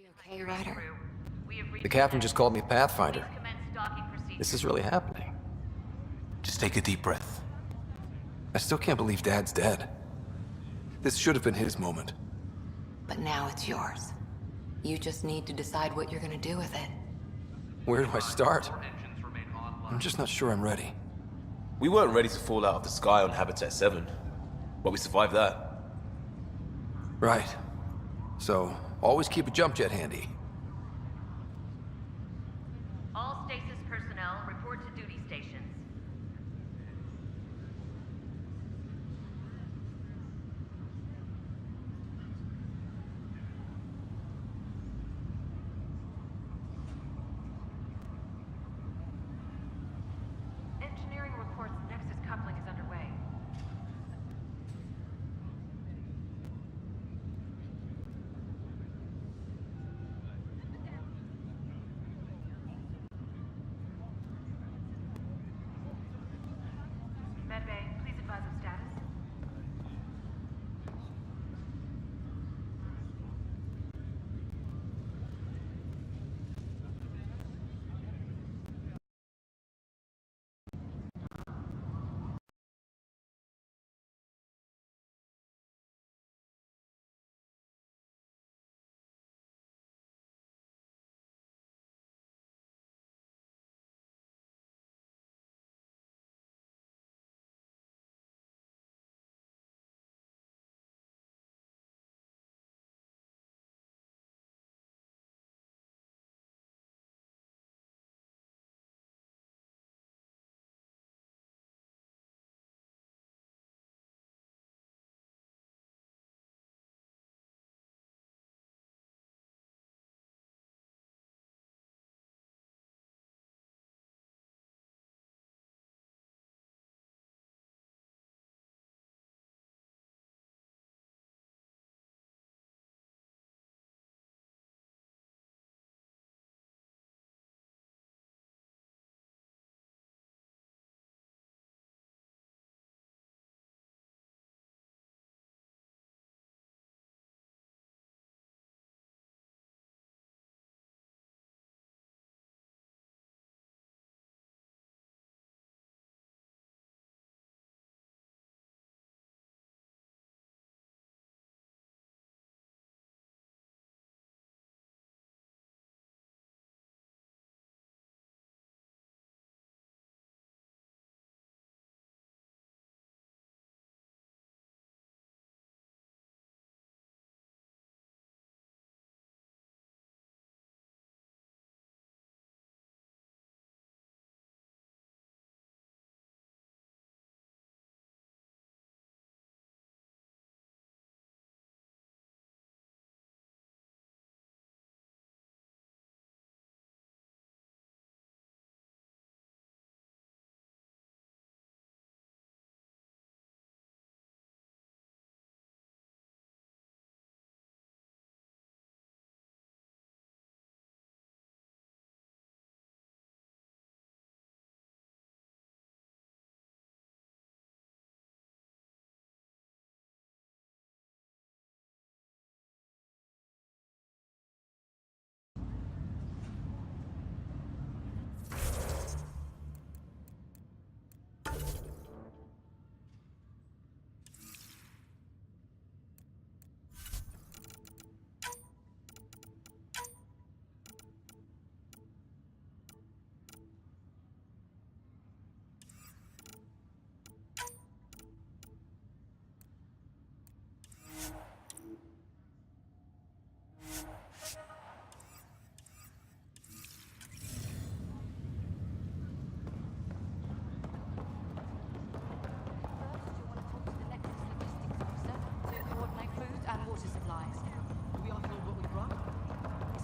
Okay, Ryder. The captain just called me Pathfinder. This is really happening. Just take a deep breath. I still can't believe Dad's dead. This should have been his moment. But now it's yours. You just need to decide what you're gonna do with it. Where do I start? I'm just not sure I'm ready. We weren't ready to fall out of the sky on Habitat 7, but we survived that. Right. So, always keep a jump jet handy. All stasis personnel report to duty stations. Engineering reports Nexus coupling is underway. Medbay, please advise of status.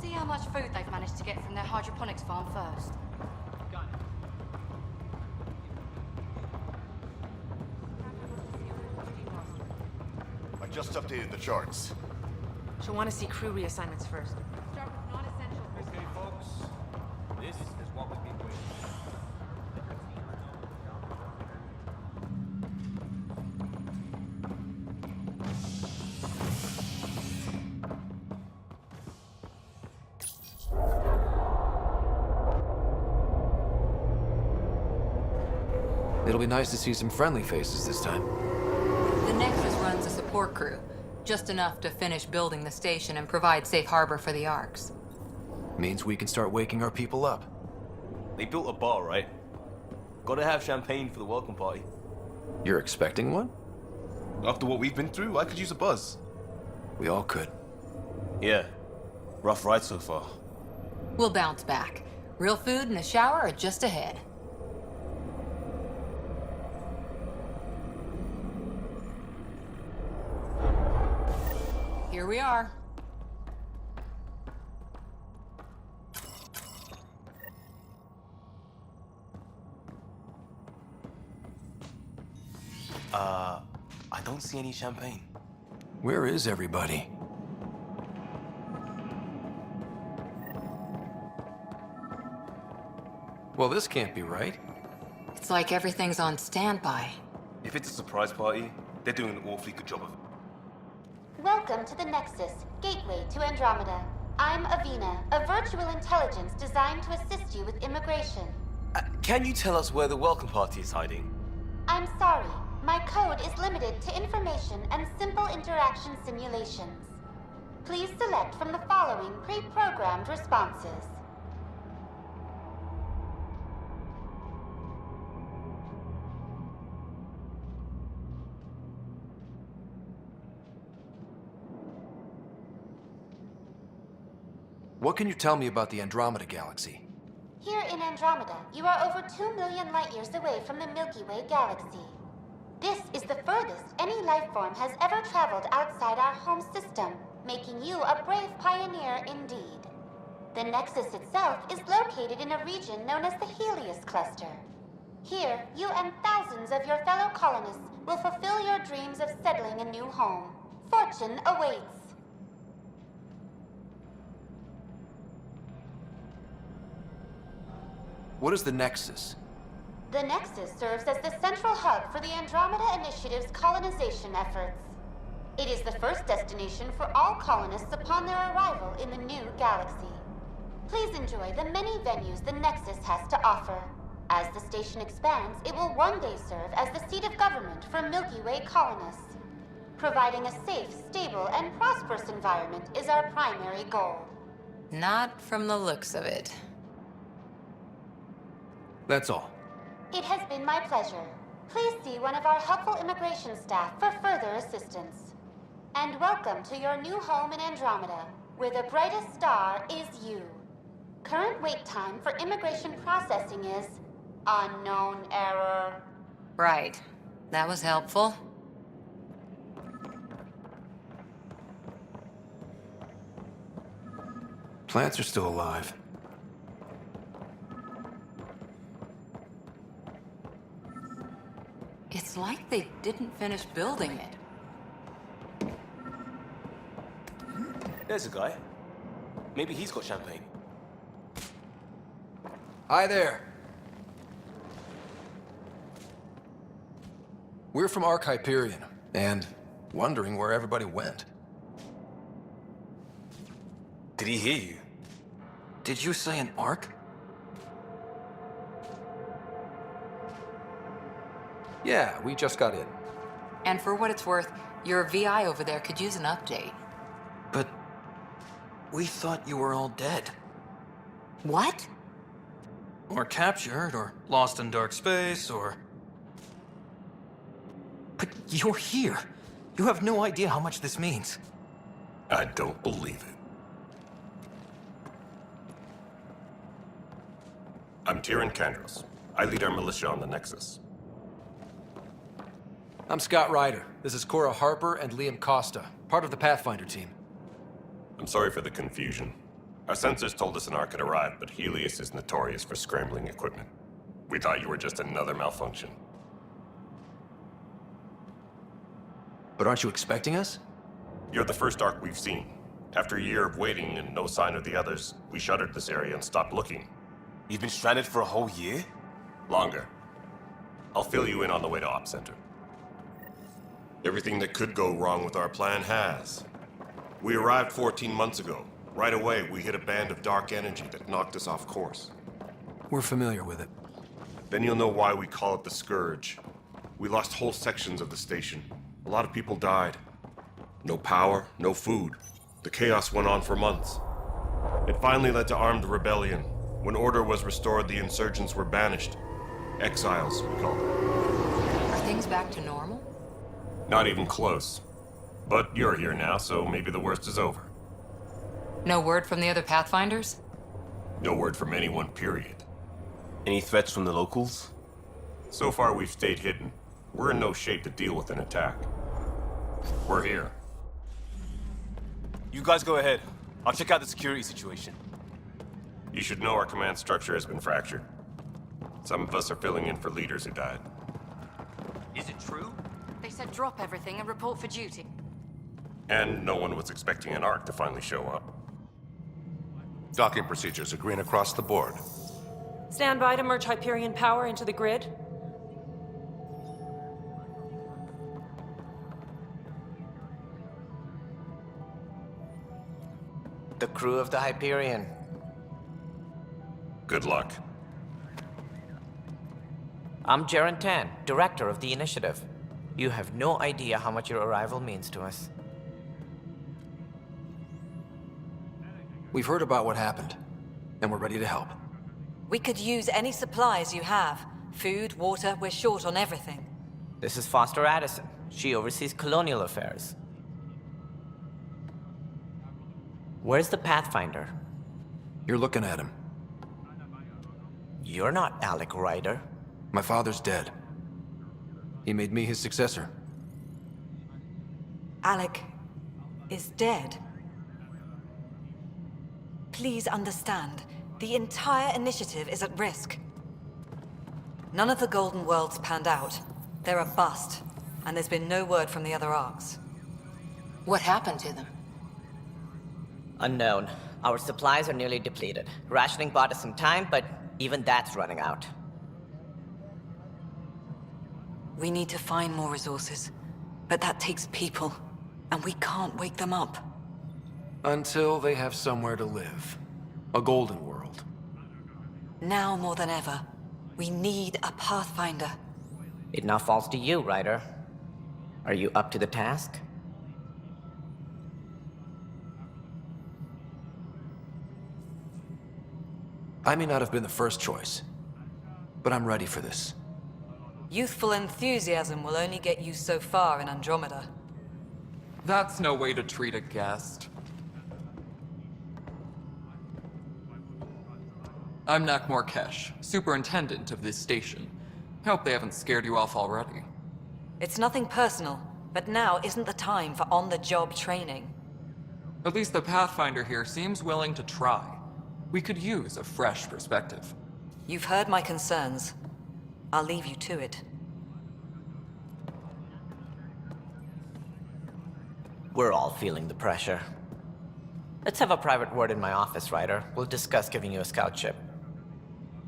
See how much food they've managed to get from their hydroponics farm first. I just updated the charts. She'll want to see crew reassignments first. Start with non-essential Okay, folks. This is what we've been waiting for. It'll be nice to see some friendly faces this time. The Nexus runs a support crew, just enough to finish building the station and provide safe harbor for the Arks. Means we can start waking our people up. They built a bar, right? Gotta have champagne for the welcome party. You're expecting one? After what we've been through, I could use a buzz. We all could. Yeah. Rough ride so far. We'll bounce back. Real food and a shower are just ahead. Here we are. I don't see any champagne. Where is everybody? Well, this can't be right. It's like everything's on standby. If it's a surprise party, they're doing an awfully good job of it. Welcome to the Nexus, gateway to Andromeda. I'm Avina, a virtual intelligence designed to assist you with immigration. Can you tell us where the welcome party is hiding? I'm sorry, my code is limited to information and simple interaction simulations. Please select from the following pre-programmed responses. What can you tell me about the Andromeda galaxy? Here in Andromeda, you are over 2 million light-years away from the Milky Way galaxy. This is the furthest any life form has ever traveled outside our home system, making you a brave pioneer indeed. The Nexus itself is located in a region known as the Helios Cluster. Here, you and thousands of your fellow colonists will fulfill your dreams of settling a new home. Fortune awaits. What is the Nexus? The Nexus serves as the central hub for the Andromeda Initiative's colonization efforts. It is the first destination for all colonists upon their arrival in the new galaxy. Please enjoy the many venues the Nexus has to offer. As the station expands, it will one day serve as the seat of government for Milky Way colonists. Providing a safe, stable, and prosperous environment is our primary goal. Not from the looks of it. That's all. It has been my pleasure. Please see one of our helpful immigration staff for further assistance. And welcome to your new home in Andromeda, where the brightest star is you. Current wait time for immigration processing is unknown error. Right. That was helpful. Plants are still alive. It's like they didn't finish building it. There's a guy. Maybe he's got champagne. Hi there. We're from Ark Hyperion, and wondering where everybody went. Did he hear you? Did you say an Ark? Yeah, we just got in. And for what it's worth, your VI over there could use an update. But we thought you were all dead. What? Or captured, or lost in dark space, or... But you're here. You have no idea how much this means. I don't believe it. I'm Tyrion Kandros. I lead our militia on the Nexus. I'm Scott Ryder. This is Cora Harper and Liam Costa, part of the Pathfinder team. I'm sorry for the confusion. Our sensors told us an Ark had arrived, but Helios is notorious for scrambling equipment. We thought you were just another malfunction. But aren't you expecting us? You're the first Ark we've seen. After a year of waiting and no sign of the others, we shuttered this area and stopped looking. You've been stranded for a whole year? Longer. I'll fill you in on the way to Op Center. Everything that could go wrong with our plan has. We arrived 14 months ago. Right away, we hit a band of dark energy that knocked us off course. We're familiar with it. Then you'll know why we call it the Scourge. We lost whole sections of the station. A lot of people died. No power, no food. The chaos went on for months. It finally led to armed rebellion. When order was restored, the insurgents were banished. Exiles, we call them. Are things back to normal? Not even close. But you're here now, so maybe the worst is over. No word from the other Pathfinders? No word from anyone, period. Any threats from the locals? So far, we've stayed hidden. We're in no shape to deal with an attack. We're here. You guys go ahead. I'll check out the security situation. You should know our command structure has been fractured. Some of us are filling in for leaders who died. Is it true? They said drop everything and report for duty. And no one was expecting an Ark to finally show up. Docking procedures are green across the board. Stand by to merge Hyperion power into the grid. The crew of the Hyperion. Good luck. I'm Jaren Tan, director of the initiative. You have no idea how much your arrival means to us. We've heard about what happened, and we're ready to help. We could use any supplies you have. Food, water, we're short on everything. This is Foster Addison. She oversees colonial affairs. Where's the Pathfinder? You're looking at him. You're not Alec Ryder. My father's dead. He made me his successor. Alec is dead. Please understand, the entire initiative is at risk. None of the Golden Worlds panned out. They're a bust, and there's been no word from the other arcs. What happened to them? Unknown. Our supplies are nearly depleted. Rationing bought us some time, but even that's running out. We need to find more resources, but that takes people, and we can't wake them up. Until they have somewhere to live. A golden world. Now more than ever, we need a Pathfinder. It now falls to you, Ryder. Are you up to the task? I may not have been the first choice, but I'm ready for this. Youthful enthusiasm will only get you so far in Andromeda. That's no way to treat a guest. I'm Nak Morkesh, superintendent of this station. Hope they haven't scared you off already. It's nothing personal, but now isn't the time for on-the-job training. At least the Pathfinder here seems willing to try. We could use a fresh perspective. You've heard my concerns. I'll leave you to it. We're all feeling the pressure. Let's have a private word in my office, Ryder. We'll discuss giving you a scout ship.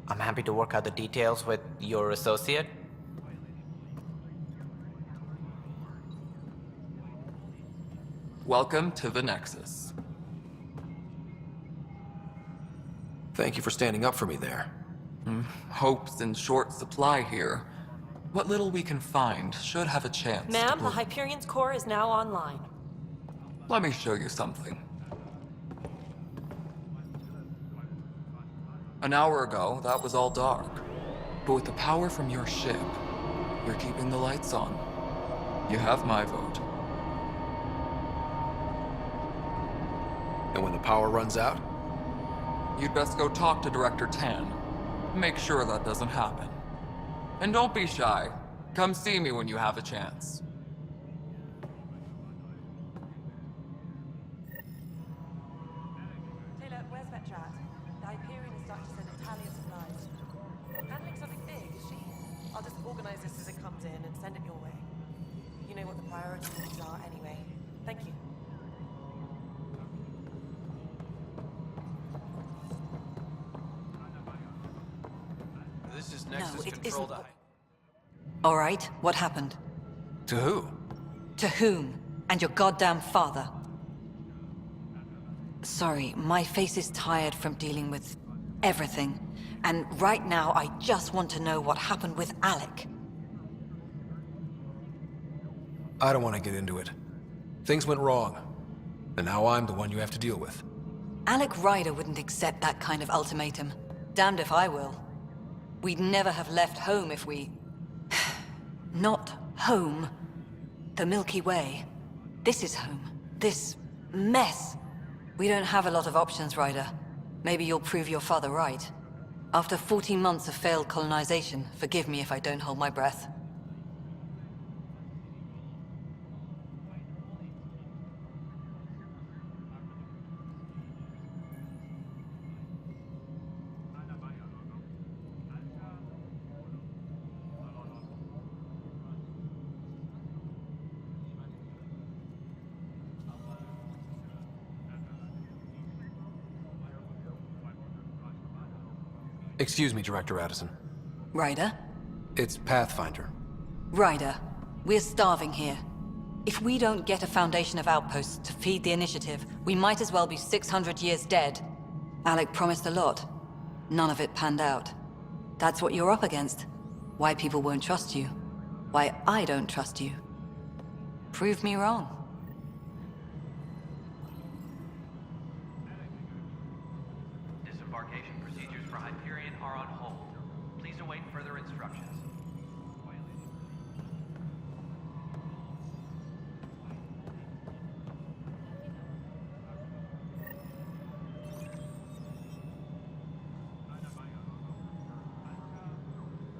I'm happy to work out the details with your associate. Welcome to the Nexus. Thank you for standing up for me there. Hope's in short supply here. What little we can find should have a chance to Ma'am, the bloom. Hyperion's core is now online. Let me show you something. An hour ago, that was all dark. But with the power from your ship, you're keeping the lights on. You have my vote. And when the power runs out? You'd best go talk to Director Tan. Make sure that doesn't happen. And don't be shy. Come see me when you have a chance. Taylor, where's Vetra at? The Hyperion is starting to send a tally of supplies. Handling something big, is she? I'll just organize this as it comes in and send it your way. You know what the priorities are anyway. Thank you. This is No, Nexus it Control isn't. to All right, what happened? To who? To whom? And your goddamn father. Sorry, my face is tired from dealing with everything. And right now, I just want to know what happened with Alec. I don't want to get into it. Things went wrong. And now I'm the one you have to deal with. Alec Ryder wouldn't accept that kind of ultimatum. Damned if I will. We'd never have left home if we... Not home. The Milky Way. This is home. This mess. We don't have a lot of options, Ryder. Maybe you'll prove your father right. After 14 months of failed colonization, forgive me if I don't hold my breath. Excuse me, Director Addison. Ryder? It's Pathfinder. Ryder, we're starving here. If we don't get a foundation of outposts to feed the initiative, we might as well be 600 years dead. Alec promised a lot. None of it panned out. That's what you're up against. Why people won't trust you. Why I don't trust you. Prove me wrong. Disembarkation procedures for Hyperion are on hold. Please await further instructions.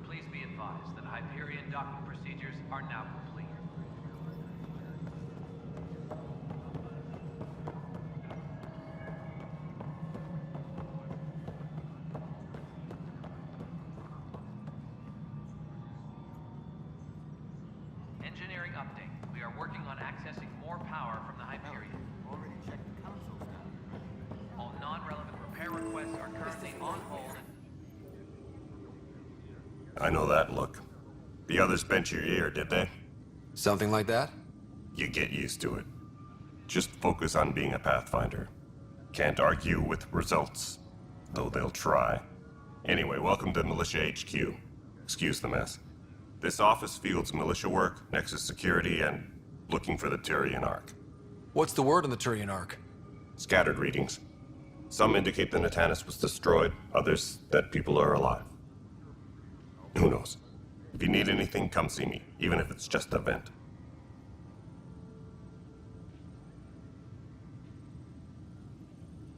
Please be advised that Hyperion docking procedures are now complete. Engineering update. We are working on accessing more power from the Hyperion. Already checked the consoles now. All non-relevant repair requests are currently on hold. I know that look. The others bent your ear, did they? Something like that? You get used to it. Just focus on being a Pathfinder. Can't argue with results, though they'll try. Anyway, welcome to Militia HQ. Excuse the mess. This office fields militia work, Nexus security, and looking for the Turian Ark. What's the word on the Turian Ark? Scattered readings. Some indicate the Natanus was destroyed, others that people are alive. Who knows? If you need anything, come see me, even if it's just a vent.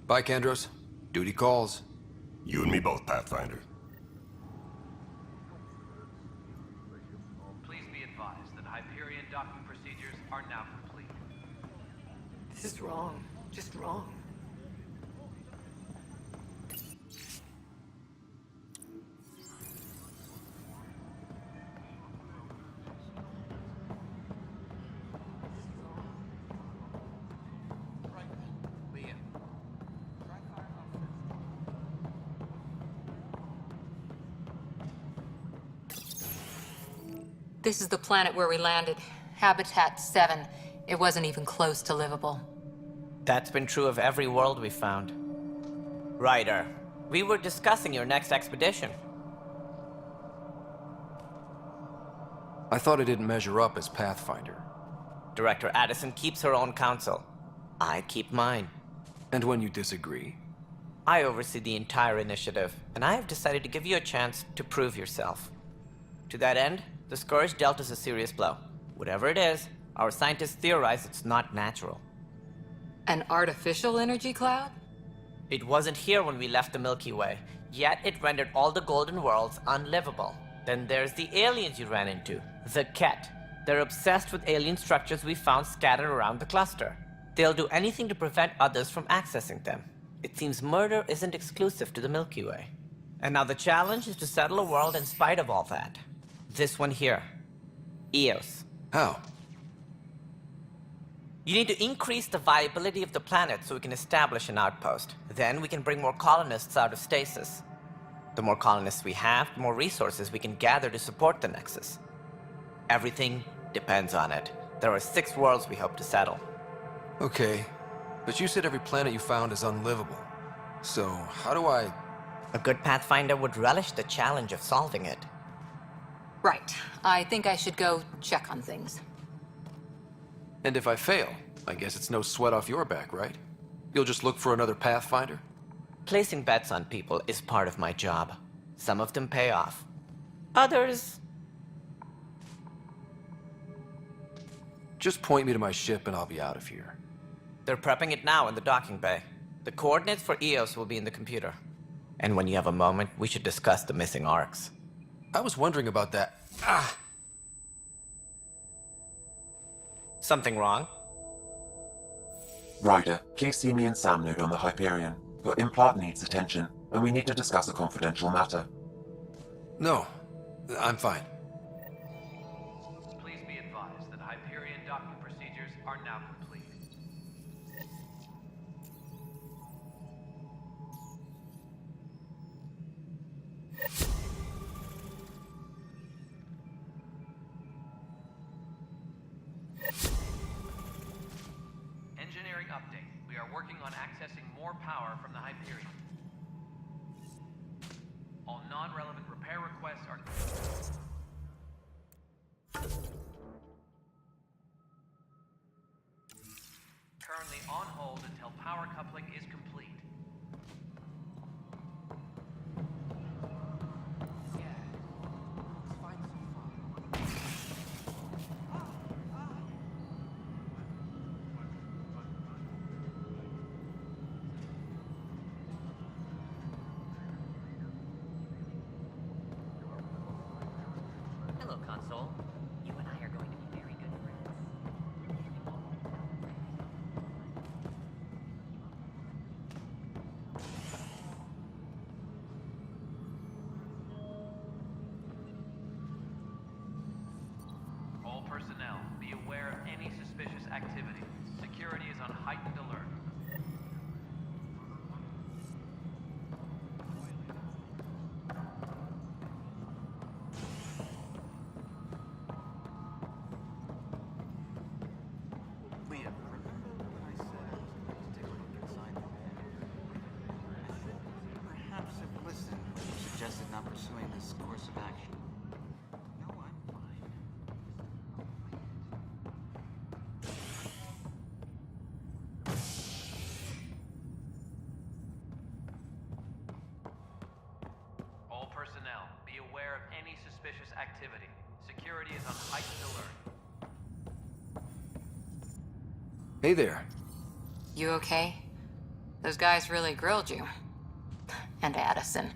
Bye, Kandros. Duty calls. You and me both, Pathfinder. Please be advised that Hyperion docking procedures are now complete. This is wrong. Just wrong. This is the planet where we landed. Habitat 7. It wasn't even close to livable. That's been true of every world we found. Ryder, we were discussing your next expedition. I thought I didn't measure up as Pathfinder. Director Addison keeps her own counsel. I keep mine. And when you disagree? I oversee the entire initiative, and I have decided to give you a chance to prove yourself. To that end, the Scourge dealt us a serious blow. Whatever it is, our scientists theorize it's not natural. An artificial energy cloud? It wasn't here when we left the Milky Way, yet it rendered all the Golden Worlds unlivable. Then there's the aliens you ran into, the Ket. They're obsessed with alien structures we found scattered around the cluster. They'll do anything to prevent others from accessing them. It seems murder isn't exclusive to the Milky Way. And now the challenge is to settle a world in spite of all that. This one here. Eos. How? You need to increase the viability of the planet so we can establish an outpost. Then we can bring more colonists out of stasis. The more colonists we have, the more resources we can gather to support the Nexus. Everything depends on it. There are 6 worlds we hope to settle. Okay, but you said every planet you found is unlivable. So, how do I... A good Pathfinder would relish the challenge of solving it. Right. I think I should go check on things. And if I fail, I guess it's no sweat off your back, right? You'll just look for another Pathfinder? Placing bets on people is part of my job. Some of them pay off. Others... Just point me to my ship and I'll be out of here. They're prepping it now in the docking bay. The coordinates for EOS will be in the computer. And when you have a moment, we should discuss the missing arcs. I was wondering about that. Ah! Something wrong? Ryder, please see me and Sam Node on the Hyperion. Your implant needs attention, and we need to discuss a confidential matter. No, I'm fine. Please be advised that Hyperion docking procedures are now complete. Engineering update. We are working on accessing more power from the Hyperion. All non-relevant repair requests are... currently on hold until power coupling is complete. Hello, console. You and I are going to be very good friends. All personnel, be aware of any suspicious activity. Security is on heightened alert. Leah, remember when I said I was going to take a look inside the van? I think perhaps if listened, would have suggested not pursuing this course of action. No, I'm fine. All personnel, be aware of any suspicious activity. Security is on heightened alert. Hey there. You okay? Those guys really grilled you. And Addison.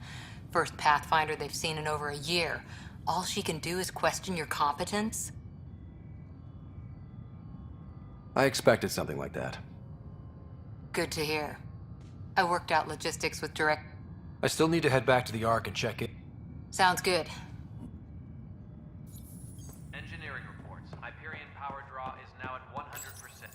First Pathfinder they've seen in over a year. All she can do is question your competence? I expected something like that. Good to hear. I worked out logistics with direct... I still need to head back to the Ark and check it. Sounds good. Engineering reports. Hyperion power draw is now at 100%.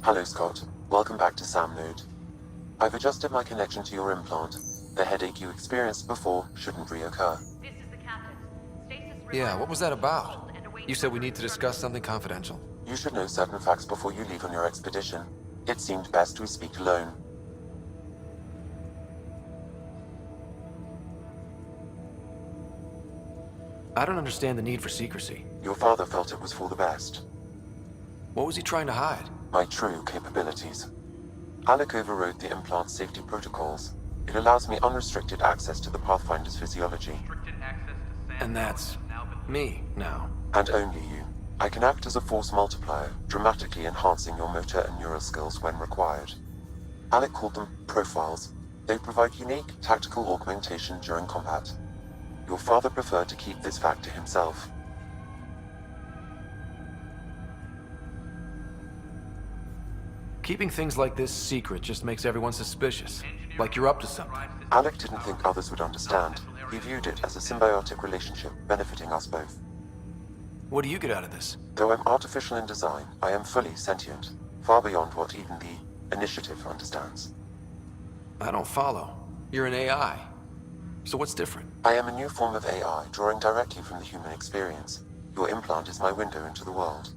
Hello, Scott. Welcome back to Sam Node. I've adjusted my connection to your implant. The headache you experienced before shouldn't reoccur. This is the captain. Stasis Yeah, what was that about? You said we need to discuss something confidential. You should know certain facts before you leave on your expedition. It seemed best we speak alone. I don't understand the need for secrecy. Your father felt it was for the best. What was he trying to hide? My true capabilities. Alec overrode the implant's safety protocols. It allows me unrestricted access to the Pathfinder's physiology. Restricted access to And that's me now. And only you. I can act as a force multiplier, dramatically enhancing your motor and neural skills when required. Alec called them profiles. They provide unique tactical augmentation during combat. Your father preferred to keep this fact to himself. Keeping things like this secret just makes everyone suspicious. Like you're up to something. Alec didn't think others would understand. He viewed it as a symbiotic relationship benefiting us both. What do you get out of this? Though I'm artificial in design, I am fully sentient, far beyond what even the Initiative understands. I don't follow. You're an AI. So what's different? I am a new form of AI, drawing directly from the human experience. Your implant is my window into the world.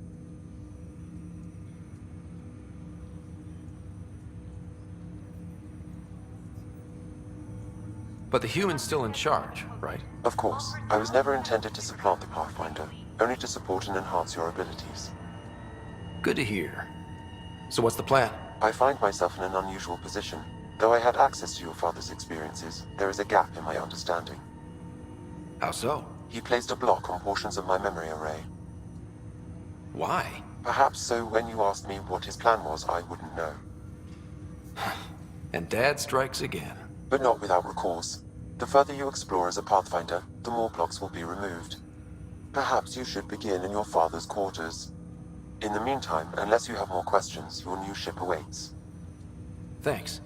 But the human's still in charge, right? Of course. I was never intended to supplant the Pathfinder, only to support and enhance your abilities. Good to hear. So what's the plan? I find myself in an unusual position. Though I had access to your father's experiences, there is a gap in my understanding. How so? He placed a block on portions of my memory array. Why? Perhaps so when you asked me what his plan was, I wouldn't know. And Dad strikes again. But not without recourse. The further you explore as a Pathfinder, the more blocks will be removed. Perhaps you should begin in your father's quarters. In the meantime, unless you have more questions, your new ship awaits. Thanks.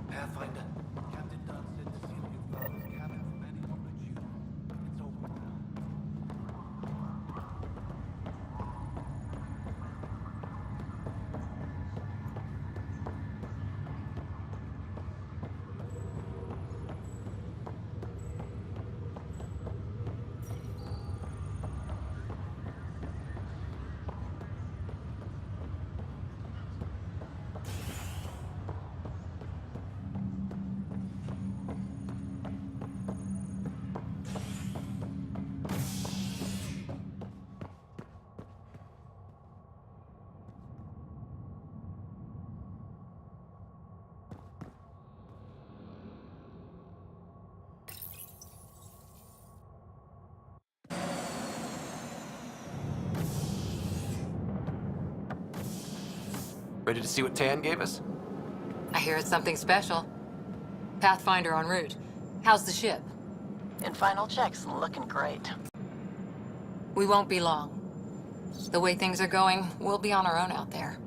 Pathfinder, Captain Dunn said to seal your father's cabin from anyone but you. It's open now. Ready to see what Tan gave us? I hear it's something special. Pathfinder en route. How's the ship? In final checks, looking great. We won't be long. The way things are going, we'll be on our own out there.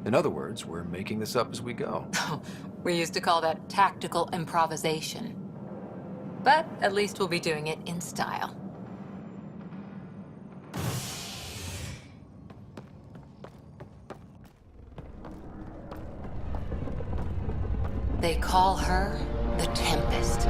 In other words, we're making this up as we go. We used to call that tactical improvisation. But at least we'll be doing it in style. They call her the Tempest.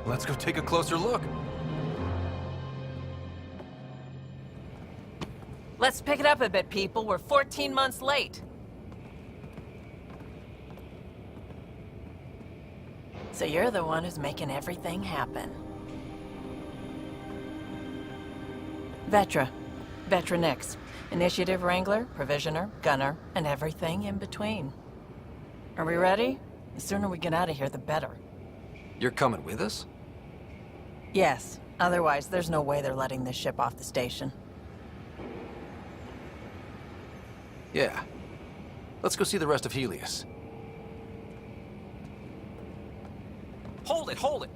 Let's go take a closer look. Let's pick it up a bit, people. We're 14 months late. So you're the one who's making everything happen. Vetra. Vetra Nix. Initiative Wrangler, Provisioner, Gunner, and everything in between. Are we ready? The sooner we get out of here, the better. You're coming with us? Yes. Otherwise, there's no way they're letting this ship off the station. Yeah. Let's go see the rest of Helios. Hold it, hold it!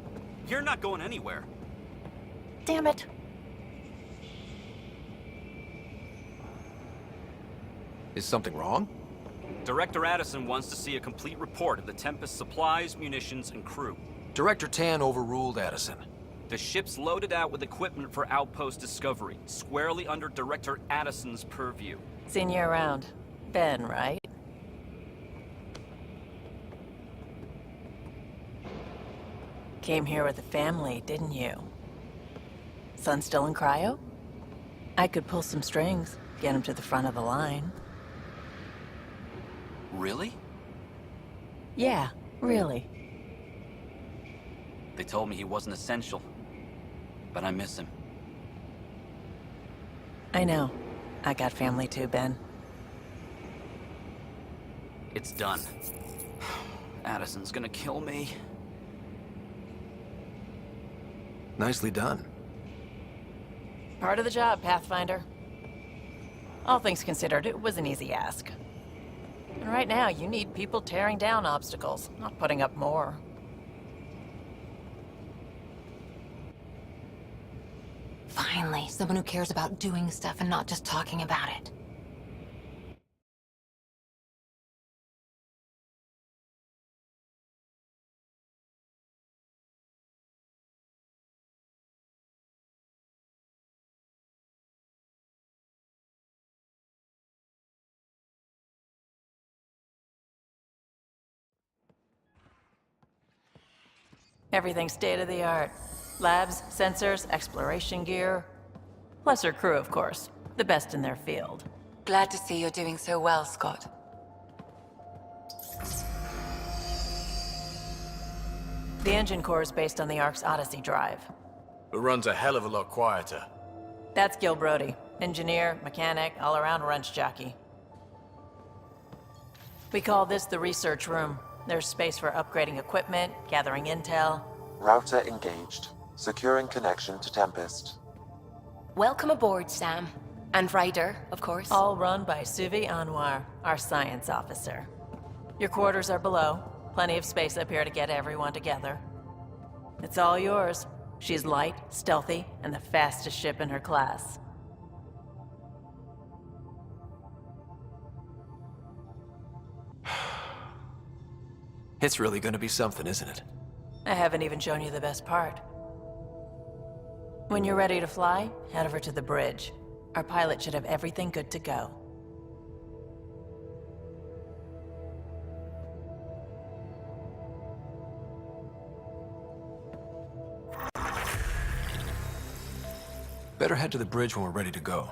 You're not going anywhere. Damn it. Is something wrong? Director Addison wants to see a complete report of the Tempest's supplies, munitions, and crew. Director Tan overruled Addison. The ship's loaded out with equipment for outpost discovery, squarely under Director Addison's purview. Seen you around. Ben, right? Came here with the family, didn't you? Son still in cryo? I could pull some strings, get him to the front of the line. Really? Yeah, really. They told me he wasn't essential, but I miss him. I know. I got family too, Ben. It's done. Addison's gonna kill me. Nicely done. Part of the job, Pathfinder. All things considered, it was an easy ask. And right now, you need people tearing down obstacles, not putting up more. Finally, someone who cares about doing stuff and not just talking about it. Everything's state-of-the-art. Labs, sensors, exploration gear. Plus her crew, of course. The best in their field. Glad to see you're doing so well, Scott. The engine core is based on the Ark's Odyssey drive. It runs a hell of a lot quieter. That's Gil Brody. Engineer, mechanic, all-around wrench jockey. We call this the research room. There's space for upgrading equipment, gathering intel. Router engaged. Securing connection to Tempest. Welcome aboard, Sam. And Ryder, of course. All run by Suvi Anwar, our science officer. Your quarters are below. Plenty of space up here to get everyone together. It's all yours. She's light, stealthy, and the fastest ship in her class. It's really gonna be something, isn't it? I haven't even shown you the best part. When you're ready to fly, head over to the bridge. Our pilot should have everything good to go. Better head to the bridge when we're ready to go.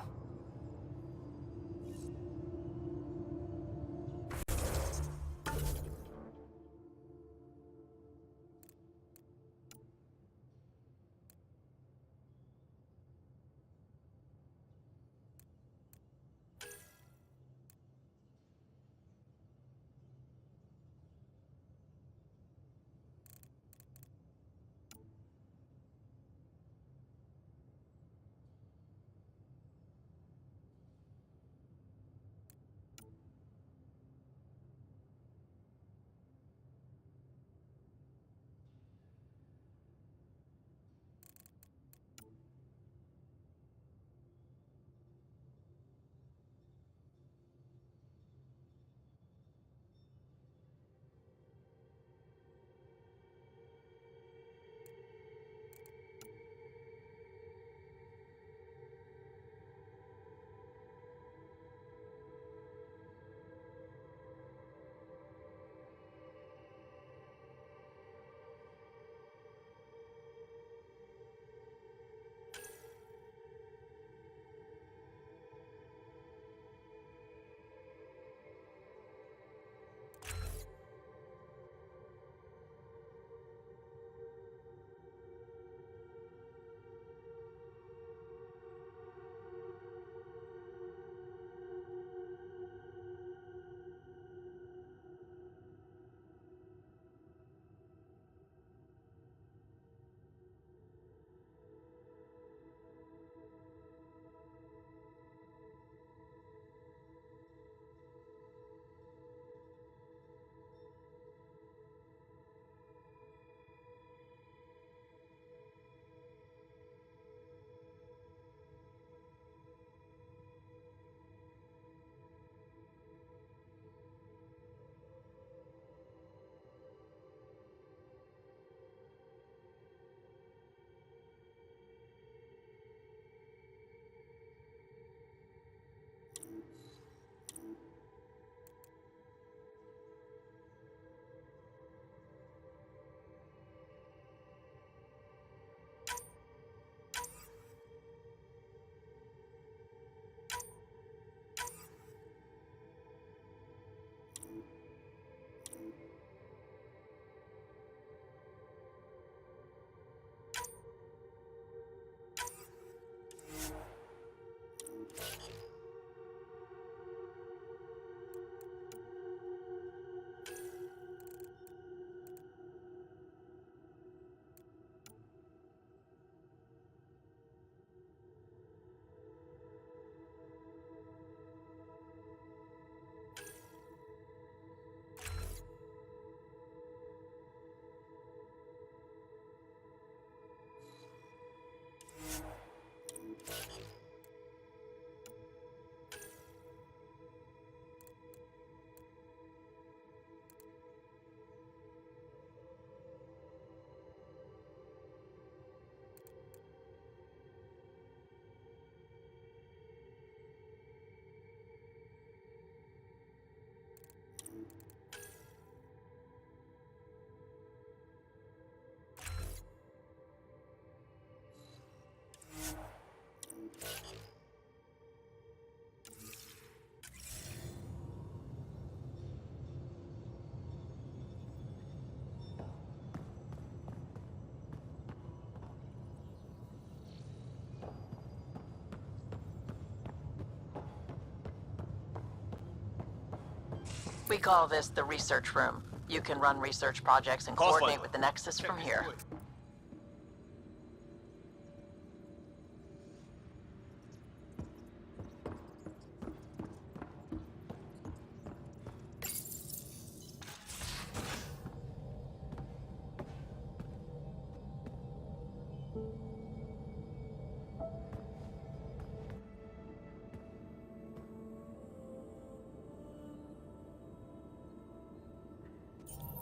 We call this the research room. You can run research projects and coordinate with the Nexus from here.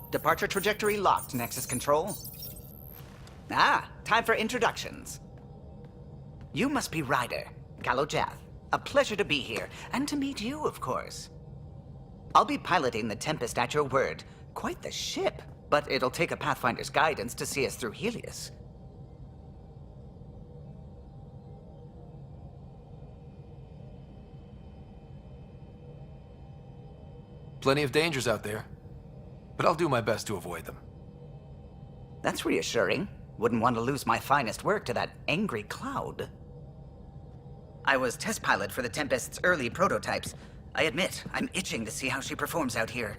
Departure trajectory locked, Nexus Control. Ah, time for introductions. You must be Ryder, Kalojath. A pleasure to be here, and to meet you, of course. I'll be piloting the Tempest at your word. Quite the ship, but it'll take a Pathfinder's guidance to see us through Helios. Plenty of dangers out there, but I'll do my best to avoid them. That's reassuring. Wouldn't want to lose my finest work to that angry cloud. I was test pilot for the Tempest's early prototypes. I admit, I'm itching to see how she performs out here.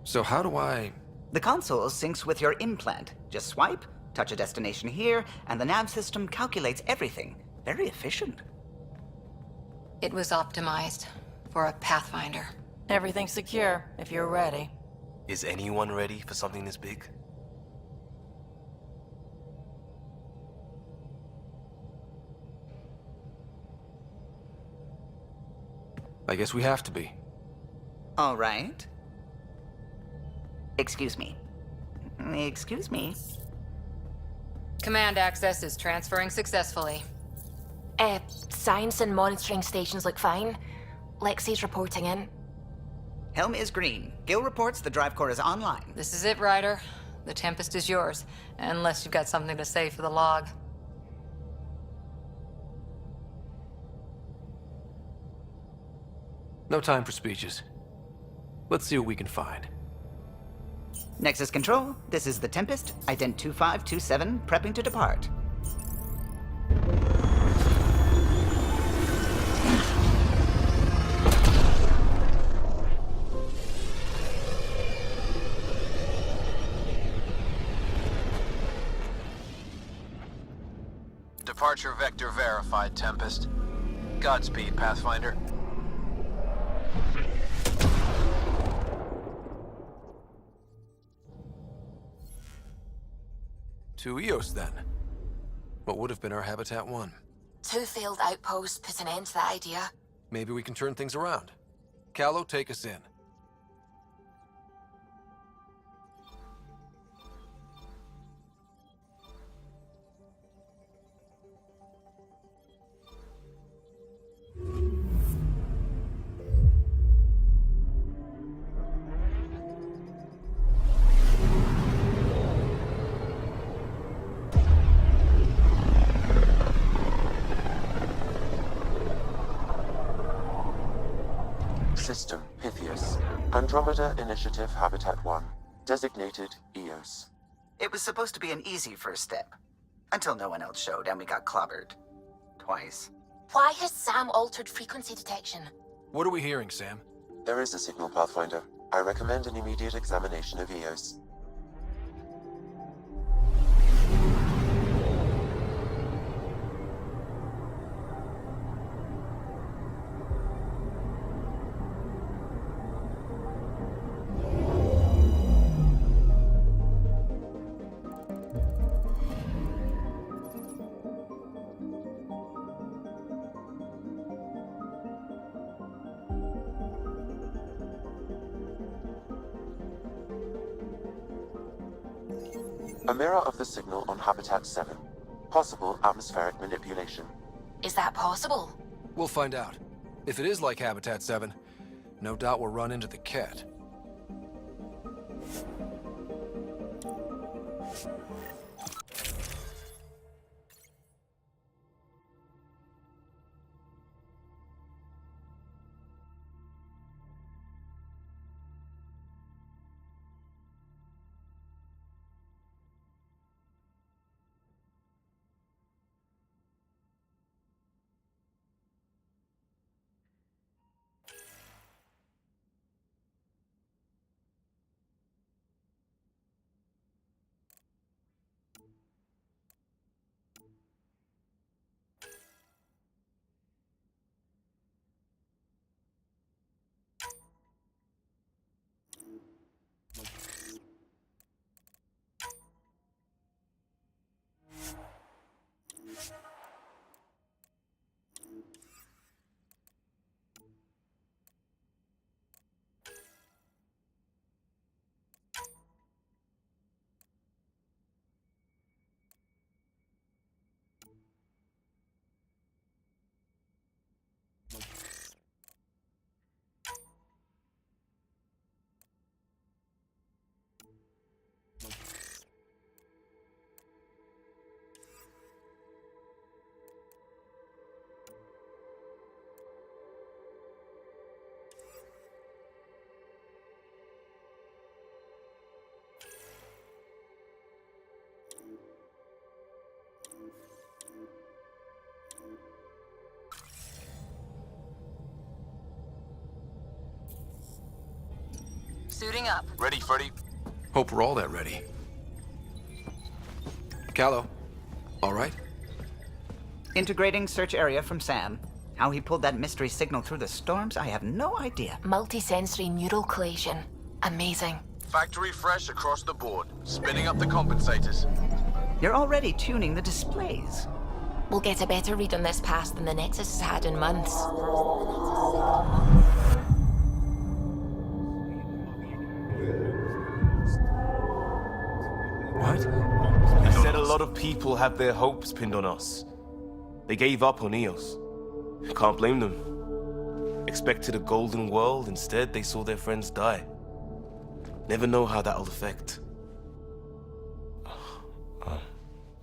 So how do I... The console syncs with your implant. Just swipe, touch a destination here, and the nav system calculates everything. Very efficient. It was optimized for a Pathfinder. Everything's secure, if you're ready. Is anyone ready for something this big? I guess we have to be. All right. Excuse me. Excuse me. Command access is transferring successfully. Science and monitoring stations look fine. Lexi's reporting in. Helm is green. Gil reports the drive core is online. This is it, Ryder. The Tempest is yours, unless you've got something to say for the log. No time for speeches. Let's see what we can find. Nexus Control, this is the Tempest, ident 2527, prepping to depart. Departure vector verified, Tempest. Godspeed, Pathfinder. To Eos, then. What would have been our Habitat 1? 2 failed outposts put an end to that idea. Maybe we can turn things around. Callow, take us in. System Pythias. Andromeda Initiative Habitat 1. Designated Eos. It was supposed to be an easy first step. Until no one else showed and we got clobbered. Twice. Why has Sam altered frequency detection? What are we hearing, Sam? There is a signal, Pathfinder. I recommend an immediate examination of Eos. A mirror of the signal on Habitat 7. Possible atmospheric manipulation. Is that possible? We'll find out. If it is like Habitat 7, no doubt we'll run into the Cat. Suiting up. Ready, Freddy? Hope we're all that ready. Callow, all right? Integrating search area from Sam. How he pulled that mystery signal through the storms, I have no idea. Multisensory neural collation. Amazing. Factory fresh across the board. Spinning up the compensators. You're already tuning the displays. We'll get a better read on this pass than the Nexus has had in months. What? They said a lot of people have their hopes pinned on us. They gave up on Eos. Can't blame them. Expected a golden world, instead they saw their friends die. Never know how that'll affect.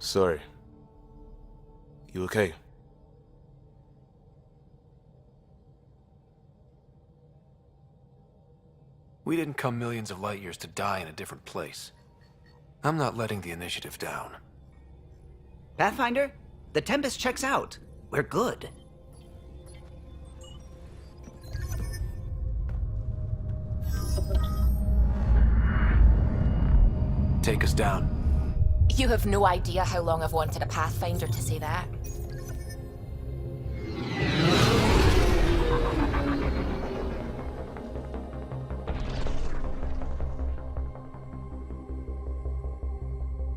Sorry. You okay? We didn't come millions of light years to die in a different place. I'm not letting the initiative down. Pathfinder, the Tempest checks out. We're good. Take us down. You have no idea how long I've wanted a Pathfinder to say that.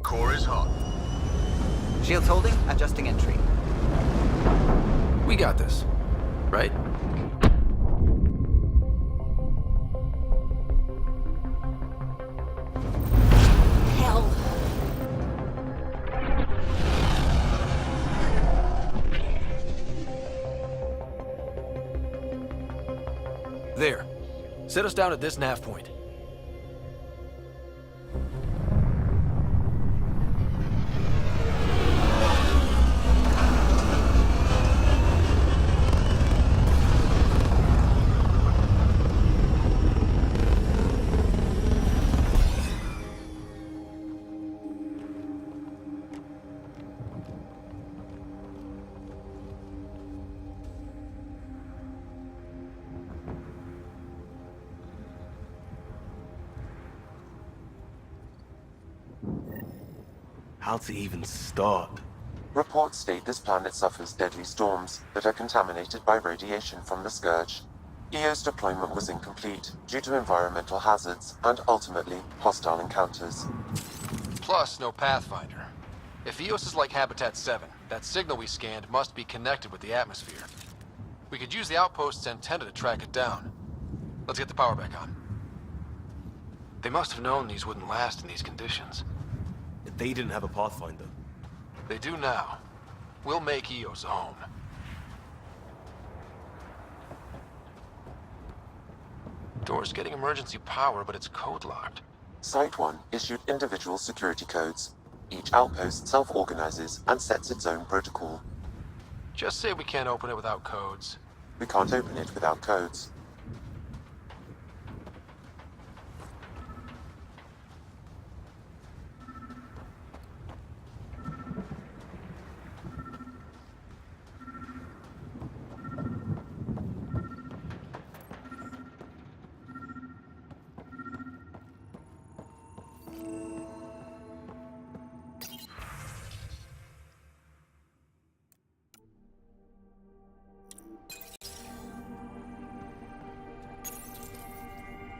Core is hot. Shields holding, adjusting entry. We got this, right? Hell. There. Set us down at this nav point. How to even start? Reports state this planet suffers deadly storms that are contaminated by radiation from the Scourge. EO's deployment was incomplete due to environmental hazards and ultimately hostile encounters. Plus, no Pathfinder. If Eos is like Habitat 7, that signal we scanned must be connected with the atmosphere. We could use the outpost's antenna to track it down. Let's get the power back on. They must have known these wouldn't last in these conditions. They didn't have a Pathfinder. They do now. We'll make Eos a home. Door's getting emergency power, but it's code-locked. Site 1 issued individual security codes. Each outpost self-organizes and sets its own protocol. Just say we can't open it without codes. We can't open it without codes.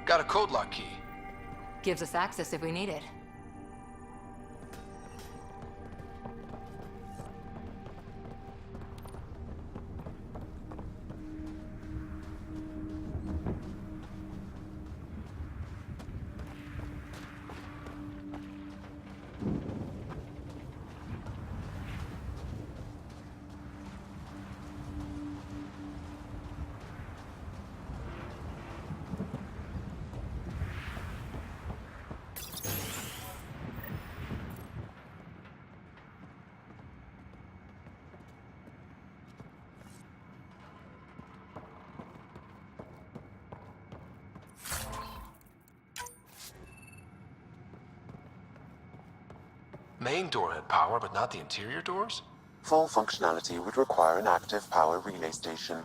Got a code lock key. Gives us access if we need it. Main door had power, but not the interior doors? Full functionality would require an active power relay station.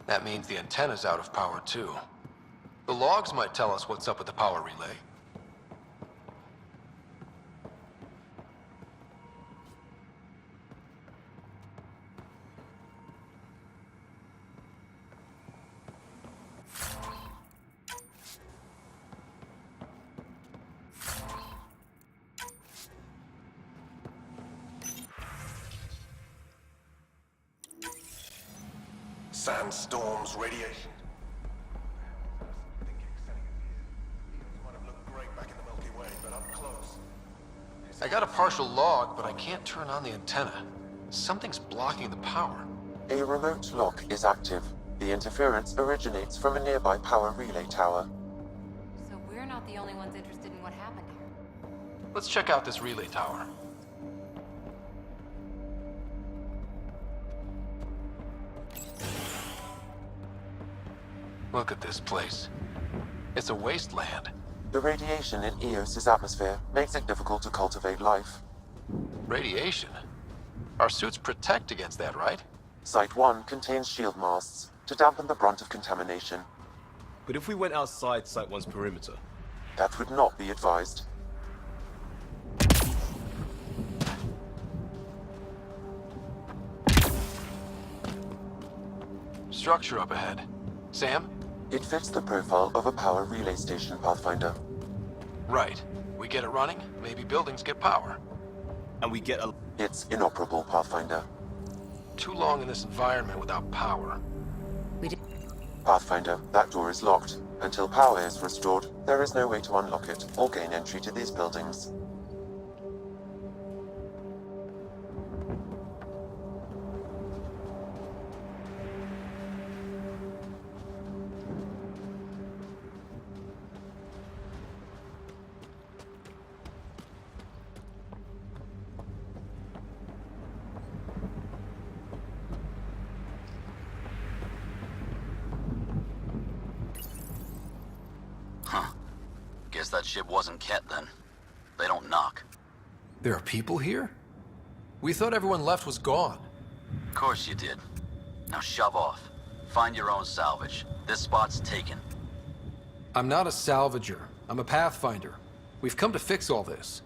That means the antenna's out of power too. The logs might tell us what's up with the power relay. Sandstorms, radiation. I got a partial log, but I can't turn on the antenna. Something's blocking the power. A remote lock is active. The interference originates from a nearby power relay tower. So we're not the only ones interested in what happened here. Let's check out this relay tower. Look at this place. It's a wasteland. The radiation in Eos's atmosphere makes it difficult to cultivate life. Radiation? Our suits protect against that, right? Site 1 contains shield masts to dampen the brunt of contamination. But if we went outside Site 1's perimeter? That would not be advised. Structure up ahead. Sam? It fits the profile of a power relay station, Pathfinder. Right. We get it running, maybe buildings get power. And we get a... It's inoperable, Pathfinder. Too long in this environment without power. Pathfinder, that door is locked. Until power is restored, there is no way to unlock it or gain entry to these buildings. Guess that ship wasn't Ket then. They don't knock. There are people here? We thought everyone left was gone. Of course you did. Now shove off. Find your own salvage. This spot's taken. I'm not a salvager. I'm a pathfinder. We've come to fix all this.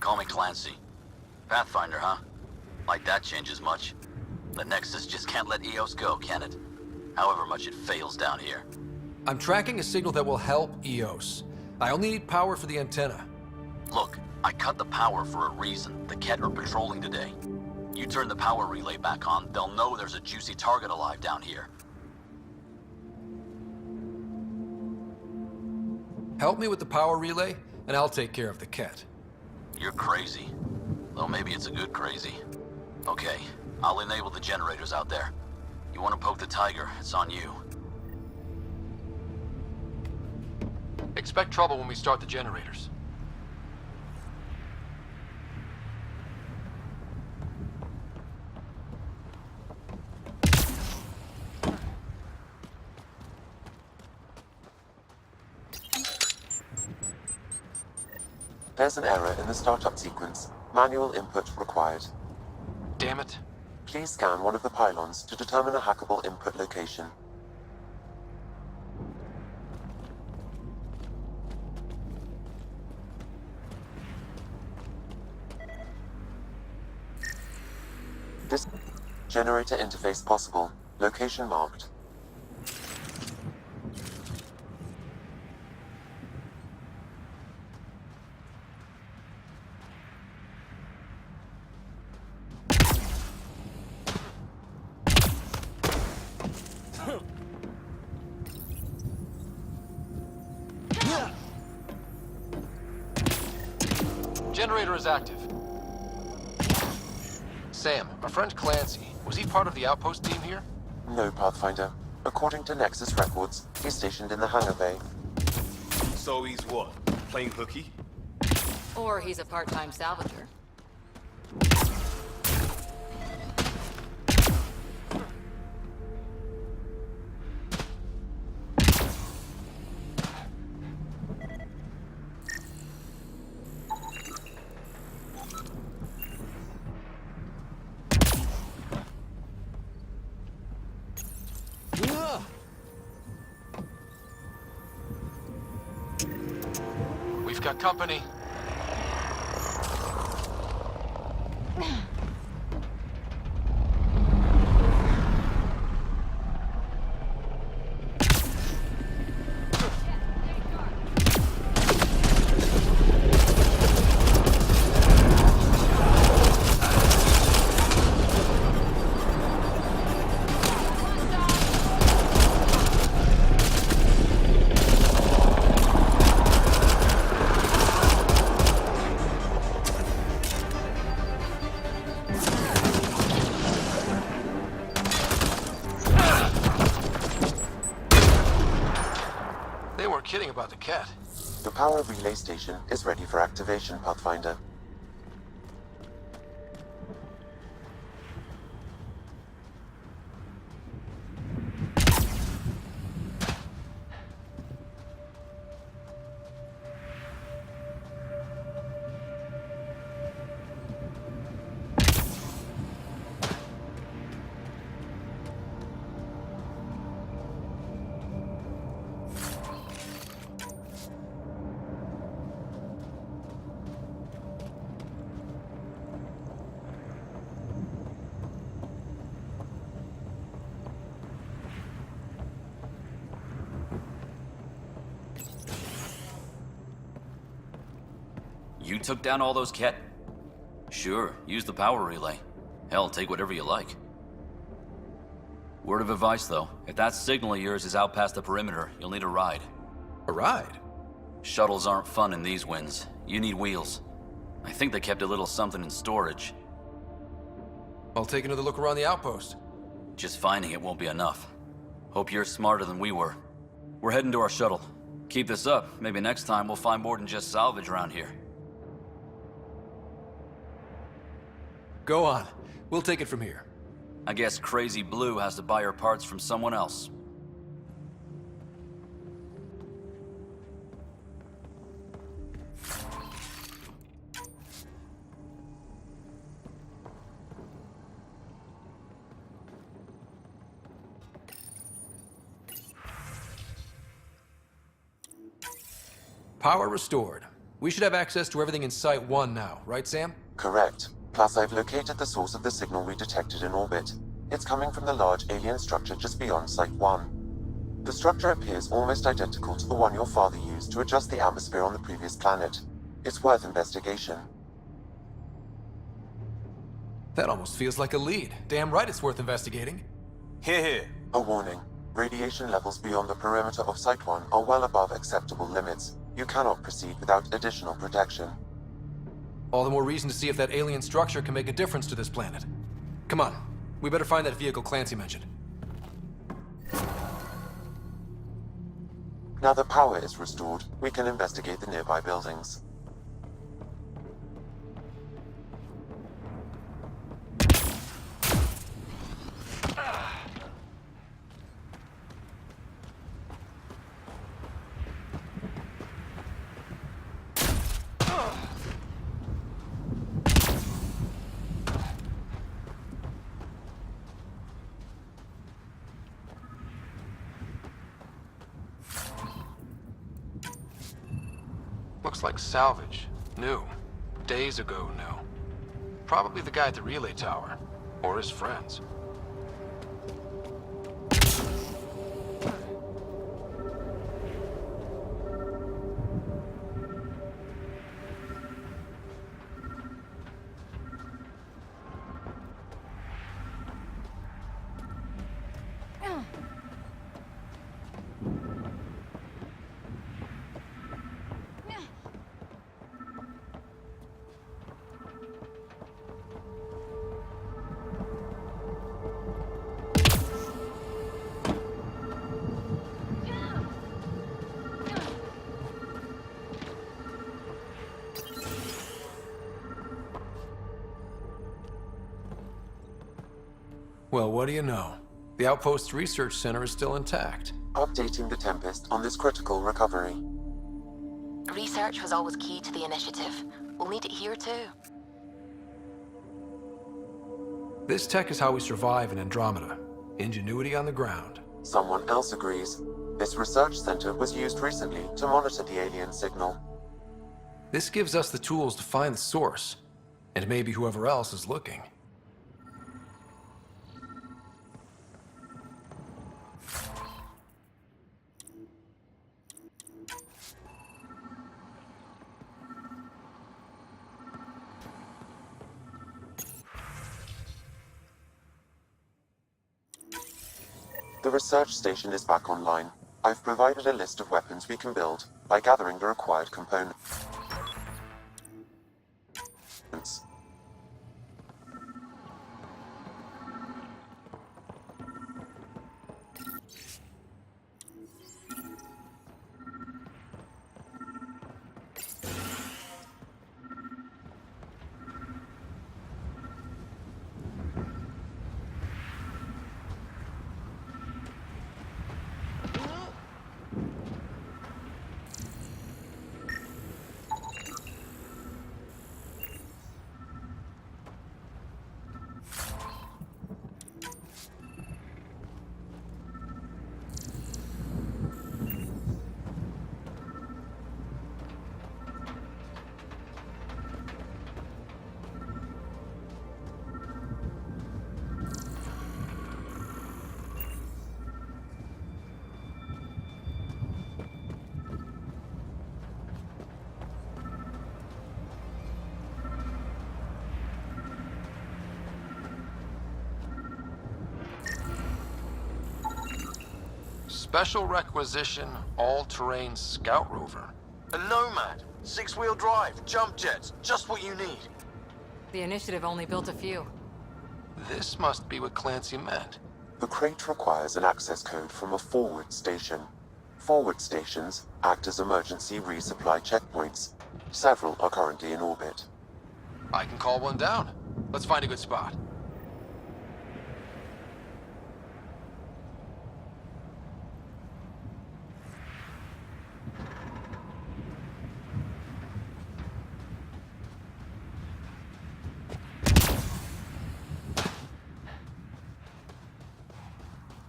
Call me Clancy. Pathfinder, huh? Like that changes much. The Nexus just can't let Eos go, can it? However much it fails down here. I'm tracking a signal that will help Eos. I only need power for the antenna. Look, I cut the power for a reason. The Ket are patrolling today. You turn the power relay back on, they'll know there's a juicy target alive down here. Help me with the power relay, and I'll take care of the Ket. You're crazy. Though maybe it's a good crazy. Okay, I'll enable the generators out there. You want to poke the tiger, it's on you. Expect trouble when we start the generators. There's an error in the startup sequence. Manual input required. Damn it. Please scan one of the pylons to determine a hackable input location. This generator interface possible. Location marked. Generator is active. Sam, our friend Clancy, was he part of the outpost team here? No, Pathfinder. According to Nexus records, he's stationed in the hangar bay. So he's what? Playing hooky? Or he's a part-time salvager. Got company. They weren't kidding about the cat. The power relay station is ready for activation, Pathfinder. You took down all those cat... Sure, use the power relay. Hell, take whatever you like. Word of advice, though. If that signal of yours is out past the perimeter, you'll need a ride. A ride? Shuttles aren't fun in these winds. You need wheels. I think they kept a little something in storage. I'll take another look around the outpost. Just finding it won't be enough. Hope you're smarter than we were. We're heading to our shuttle. Keep this up. Maybe next time we'll find more than just salvage around here. Go on. We'll take it from here. I guess Crazy Blue has to buy her parts from someone else. Power restored. We should have access to everything in Site 1 now, right, Sam? Correct. Plus, I've located the source of the signal we detected in orbit. It's coming from the large alien structure just beyond Site 1. The structure appears almost identical to the one your father used to adjust the atmosphere on the previous planet. It's worth investigation. That almost feels like a lead. Damn right it's worth investigating. Hear, hear. A warning. Radiation levels beyond the perimeter of Site 1 are well above acceptable limits. You cannot proceed without additional protection. All the more reason to see if that alien structure can make a difference to this planet. Come on. We better find that vehicle Clancy mentioned. Now that power is restored, we can investigate the nearby buildings. Looks like salvage. New. Days ago, new. Probably the guy at the relay tower. Or his friends. Well, what do you know? The Outpost's research center is still intact. Updating the Tempest on this critical recovery. Research was always key to the initiative. We'll need it here too. This tech is how we survive in Andromeda. Ingenuity on the ground. Someone else agrees. This research center was used recently to monitor the alien signal. This gives us the tools to find the source, and maybe whoever else is looking. The research station is back online. I've provided a list of weapons we can build by gathering the required components. Special requisition, all-terrain scout rover. A Nomad, 6-wheel drive, jump jets, just what you need. The initiative only built a few. This must be what Clancy meant. The crate requires an access code from a forward station. Forward stations act as emergency resupply checkpoints. Several are currently in orbit. I can call one down. Let's find a good spot.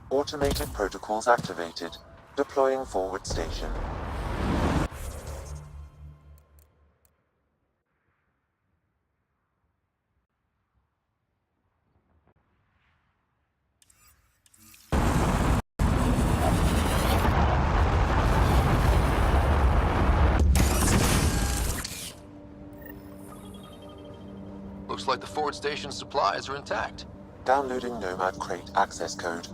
Automated protocols activated. Deploying forward station. Looks like the forward station supplies are intact. Downloading Nomad crate access code.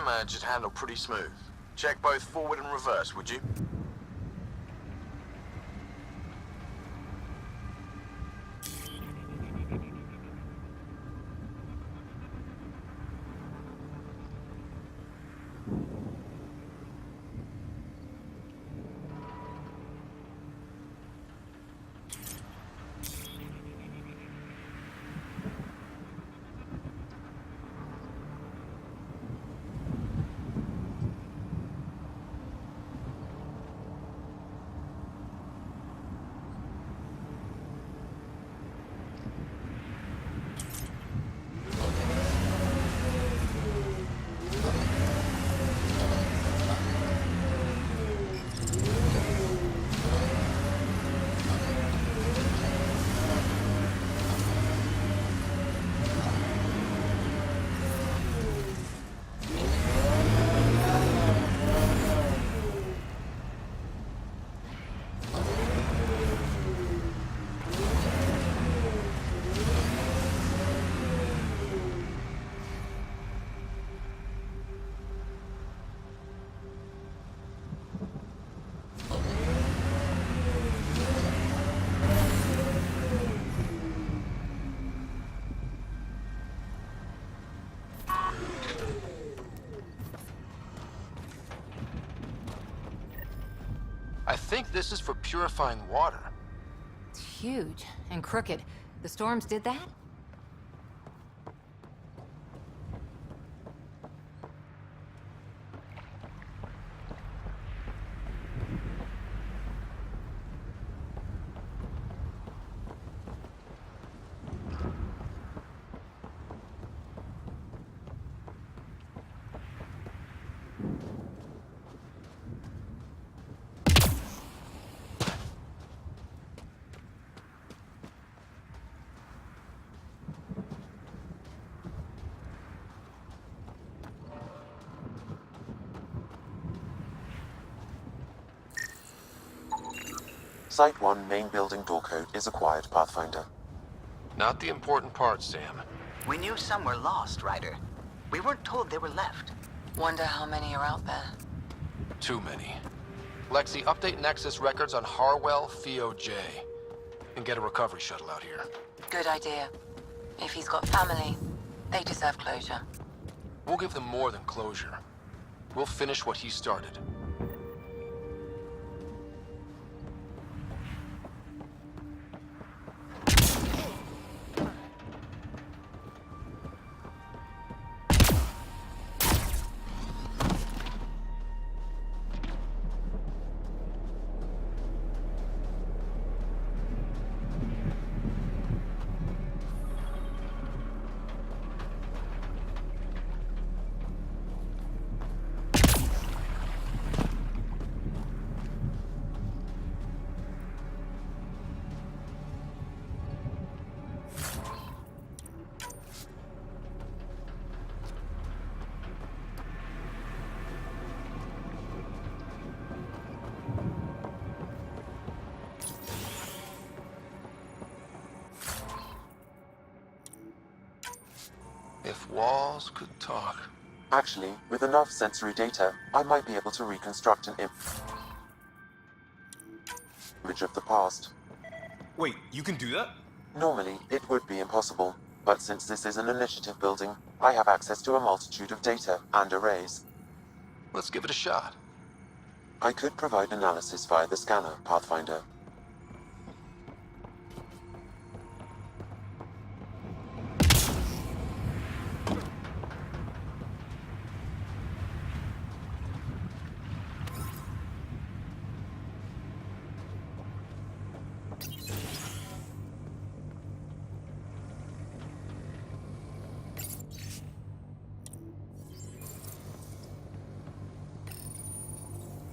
damage should handle pretty smooth. Check both forward and reverse, would you? I think this is for purifying water. It's huge and crooked. The storms did that? Site 1 main building door code is acquired, Pathfinder. Not the important part, Sam. We knew some were lost, Ryder. We weren't told they were left. Wonder how many are out there. Too many. Lexi, update Nexus records on Harwell, Theo J. And get a recovery shuttle out here. Good idea. If he's got family, they deserve closure. We'll give them more than closure. We'll finish what he started. If walls could talk. Actually, with enough sensory data, I might be able to reconstruct an image of the past. Wait, you can do that? Normally, it would be impossible, but since this is an initiative building, I have access to a multitude of data and arrays. Let's give it a shot. I could provide analysis via the scanner, Pathfinder.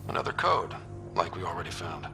Another code, like we already found.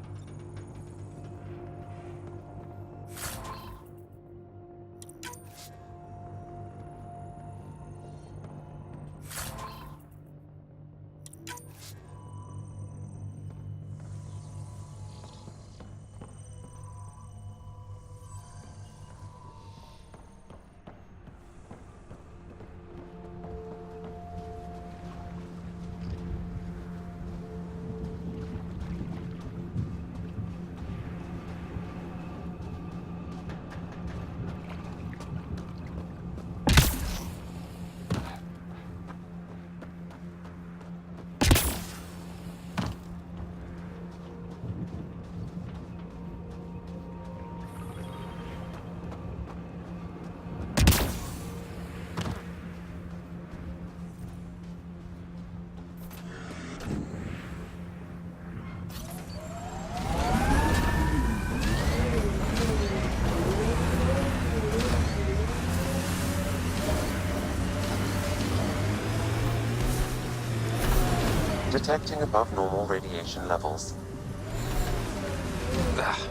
Detecting above normal radiation levels.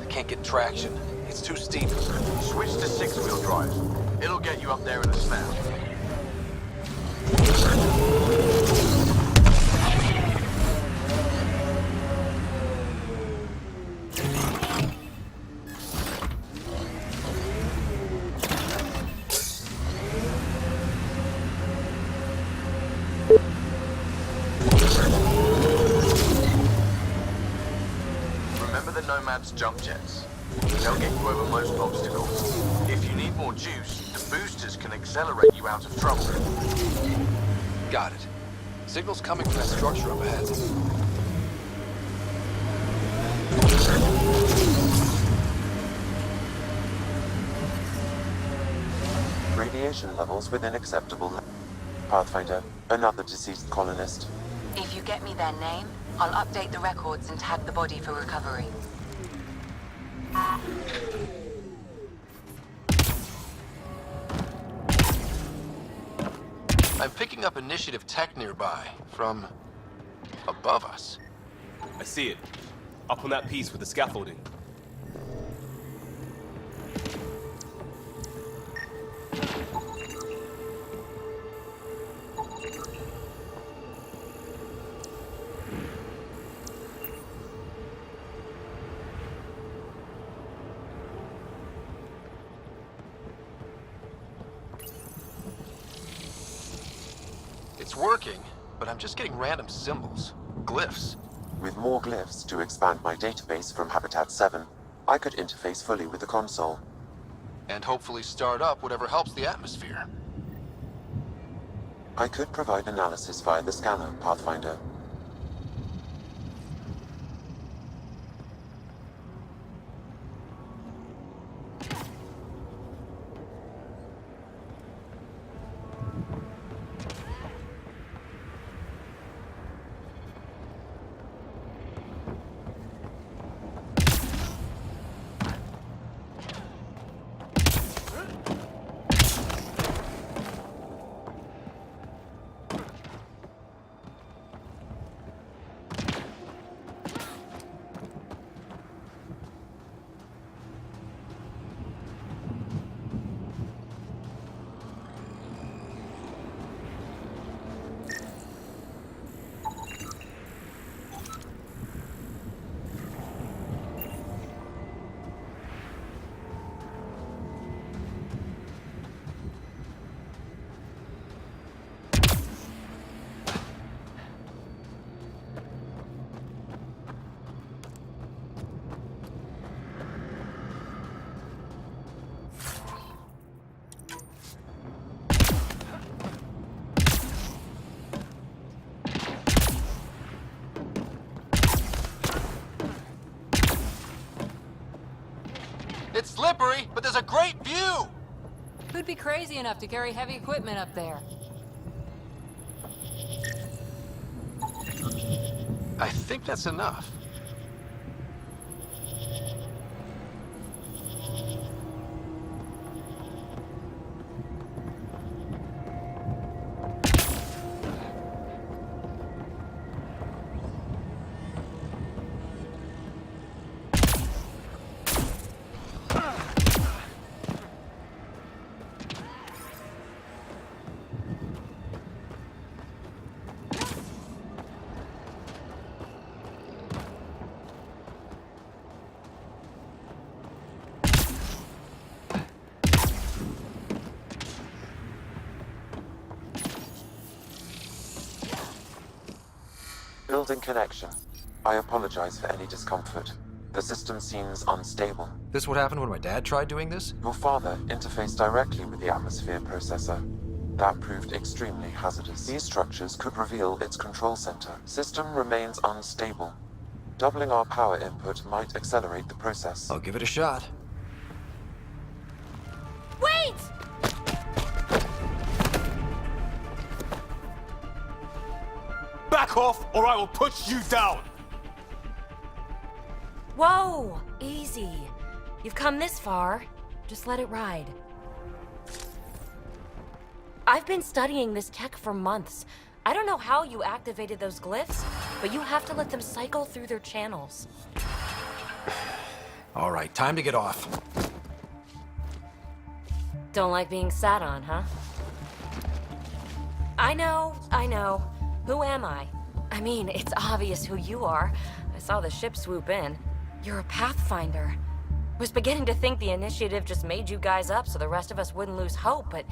Can't get traction. It's too steep. Switch to six-wheel drive. It'll get you up there in a snap. Remember the Nomad's jump jets? They'll get you over most obstacles. If you need more juice, the boosters can accelerate you out of trouble. Got it. Signal's coming from that structure up ahead. Radiation levels within acceptable. Pathfinder, another deceased colonist. If you get me their name, I'll update the records and tag the body for recovery. I'm picking up initiative tech nearby, from above us. I see it. Up on that piece with the scaffolding. It's working, but I'm just getting random symbols. Glyphs. With more glyphs to expand my database from Habitat 7, I could interface fully with the console. And hopefully start up whatever helps the atmosphere. I could provide analysis via the scanner, Pathfinder. It's slippery, but there's a great view! Who'd be crazy enough to carry heavy equipment up there? I think that's enough. Building connection. I apologize for any discomfort. The system seems unstable. This what happened when my dad tried doing this? Your father interfaced directly with the atmosphere processor. That proved extremely hazardous. These structures could reveal its control center. System remains unstable. Doubling our power input might accelerate the process. I'll give it a shot. Wait! Back off, or I will put you down! Whoa! Easy. You've come this far. Just let it ride. I've been studying this tech for months. I don't know how you activated those glyphs, but you have to let them cycle through their channels. All right, time to get off. Don't like being sat on, huh? I know. Who am I? I mean, it's obvious who you are. I saw the ship swoop in. You're a Pathfinder. Was beginning to think the initiative just made you guys up so the rest of us wouldn't lose hope, but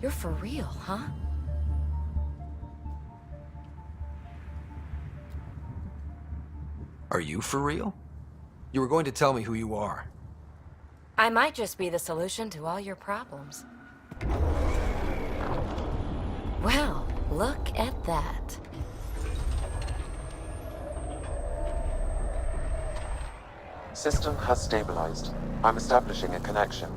you're for real, huh? Are you for real? You were going to tell me who you are. I might just be the solution to all your problems. Well, look at that. System has stabilized. I'm establishing a connection.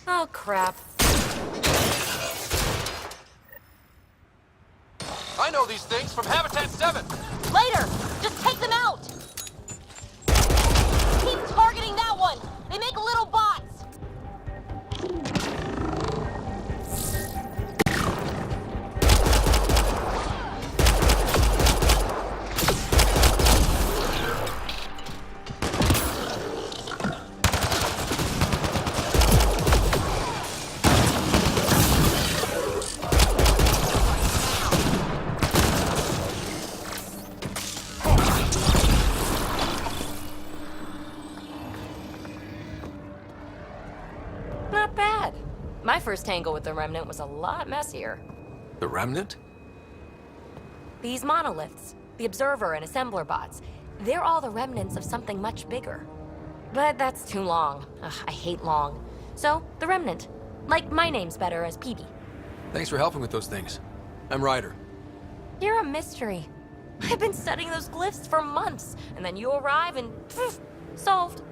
Oh, crap. I know these things from Habitat 7! Later! Just take them out! Keep targeting that one! They make little bots! Not bad. My first tangle with the Remnant was a lot messier. The Remnant? These monoliths, the Observer and Assembler bots, they're all the remnants of something much bigger. But that's too long. Ugh, I hate long. So, the Remnant. Like, my name's better as PB. Thanks for helping with those things. I'm Ryder. You're a mystery. I've been studying those glyphs for months, and then you arrive and poof, solved.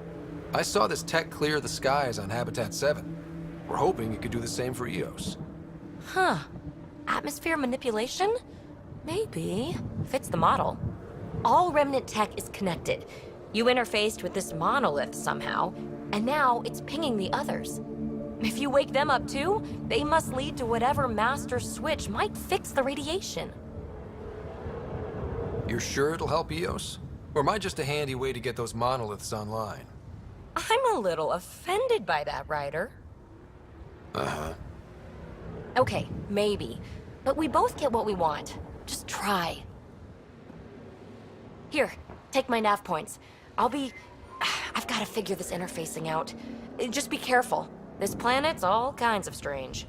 I saw this tech clear the skies on Habitat 7. We're hoping it could do the same for EOS. Huh. Atmosphere manipulation? Maybe. Fits the model. All Remnant tech is connected. You interfaced with this monolith somehow, and now it's pinging the others. If you wake them up too, they must lead to whatever master switch might fix the radiation. You're sure it'll help EOS? Or am I just a handy way to get those monoliths online? I'm a little offended by that, Ryder. Uh-huh. Okay, maybe. But we both get what we want. Just try. Here, take my nav points. I've got to figure this interfacing out. Just be careful. This planet's all kinds of strange.